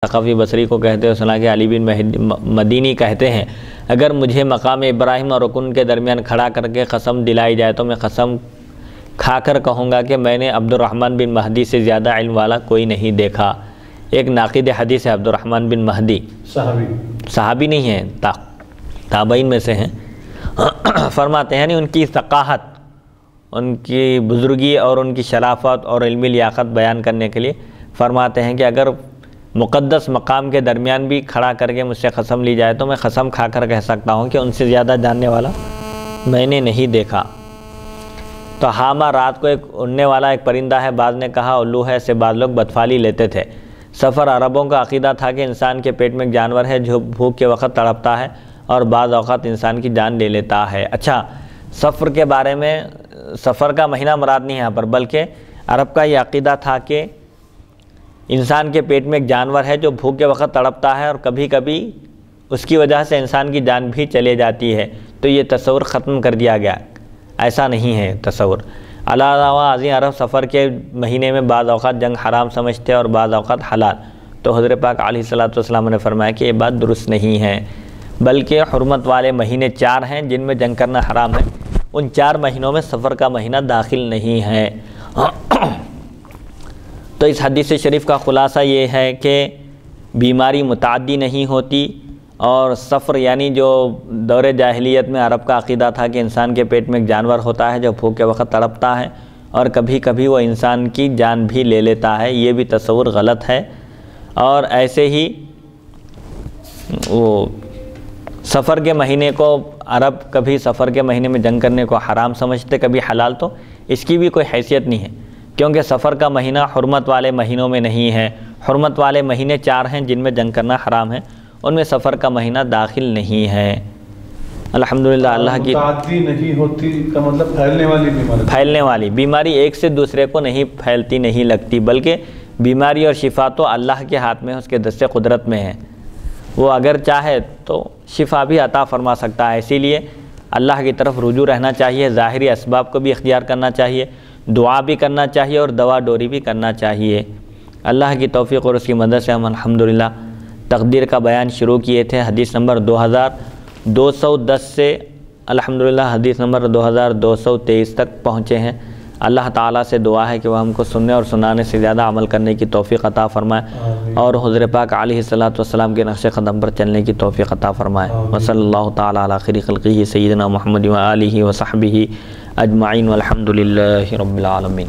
ثقفی بصری کو کہتے ہوئے سنا کہ علی بن مدینی کہتے ہیں اگر مجھے مقام ابراہیم اور رکن کے درمیان کھڑا کر کے قسم دلائی جائے تو میں قسم کھا کر کہوں گا کہ میں نے عبد الرحمن بن مہدی سے زیادہ علم والا کوئی نہیں دیکھا۔ ایک ناقد حدیث ہے عبد الرحمن بن مہدی، صحابی نہیں ہیں، تابعین میں سے ہیں۔ فرماتے ہیں ان کی ثقافت، ان کی بزرگی اور ان کی شرافت اور علمی لیاقت بیان کرنے کے لیے فرماتے ہیں کہ اگر مقدس مقام کے درمیان بھی کھڑا کر کے مجھ سے قسم لی جائے تو میں قسم کھا کر کہہ سکتا ہوں کہ ان سے زیادہ جاننے والا میں نے نہیں دیکھا۔ تو حامہ رات کو ایک اڑنے والا ایک پرندہ ہے، بعض نے کہا الو ہے، سے بعض لوگ بدفعلی لیتے تھے۔ سفر عربوں کا عقیدہ تھا کہ انسان کے پیٹ میں ایک جانور ہے جو بھوک کے وقت تڑپتا ہے اور بعض اوقات انسان کی جان لے لیتا ہے۔ اچھا، سفر کے بارے میں سفر کا مہینہ مراد نہیں ہے یہاں پر، بلکہ عرب کا یہ عقیدہ تھا کہ انسان کے پیٹ میں ایک جانور ہے جو بھوک کے وقت تڑپتا ہے اور کبھی کبھی اس کی وجہ سے انسان کی جان بھی چلے جاتی ہے۔ تو یہ تصور ختم کر دیا گیا، ایسا نہیں ہے تصور۔ علاوہ ازیں عرب سفر کے مہینے میں بعض اوقات جنگ حرام سمجھتے اور بعض اوقات حلال۔ تو حضرت پاک علیہ الصلوۃ والسلام نے فرمایا کہ یہ بات درست نہیں ہے، بلکہ حرمت والے مہینے 4 ہیں جن میں جنگ کرنا حرام ہے، ان 4 مہینوں میں سفر کا مہینہ داخل نہیں ہے۔ تو اس حدیث شریف کا خلاصہ یہ ہے کہ بیماری متعدی نہیں ہوتی، اور سفر یعنی جو دور جاہلیت میں عرب کا عقیدہ تھا کہ انسان کے پیٹ میں ایک جانور ہوتا ہے جو بھوک کے وقت تڑپتا ہے اور کبھی کبھی وہ انسان کی جان بھی لے لیتا ہے، یہ بھی تصور غلط ہے۔ اور ایسے ہی وہ سفر کے مہینے کو عرب کبھی سفر کے مہینے میں جنگ کرنے کو حرام سمجھتے، کبھی حلال، تو اس کی بھی کوئی حیثیت نہیں ہے، کیونکہ سفر کا مہینہ حرمت والے مہینوں میں نہیں ہے۔ حرمت والے مہینے 4 ہیں جن میں جنگ کرنا حرام ہے، ان میں سفر کا مہینہ داخل نہیں ہے۔ الحمدللہ اللہ کی متعدی نہیں ہوتی کا مطلب پھیلنے والی بیماری ایک سے دوسرے کو نہیں پھیلتی، نہیں لگتی، بلکہ بیماری اور شفا تو اللہ کے ہاتھ میں، اس کے دست قدرت میں ہے۔ وہ اگر چاہے تو شفا بھی عطا فرما سکتا ہے، اسی لیے اللہ کی طرف رجوع رہنا چاہیے، ظاہری اسباب کو بھی اختیار کرنا چاہیے، دعا بھی کرنا چاہیے اور دوا ڈوری بھی کرنا چاہیے۔ اللہ کی توفیق اور اس کی مدد سے ہم الحمدللہ تقدیر کا بیان شروع کیے تھے، حدیث نمبر 2210 سے الحمدللہ حدیث نمبر 2223 تک پہنچے ہیں۔ اللہ تعالیٰ سے دعا ہے کہ وہ ہم کو سننے اور سنانے سے زیادہ عمل کرنے کی توفیق عطا فرمائے اور حضور پاک علیہ الصلوۃ والسلام کے نقش قدم پر چلنے کی توفیق عطا فرمائے۔ وصلی اللہ تعالیٰ علی خیر خلقہ سیدنا محمد و آلہ و صحبہ اجمعین والحمدللہ رب العالمین۔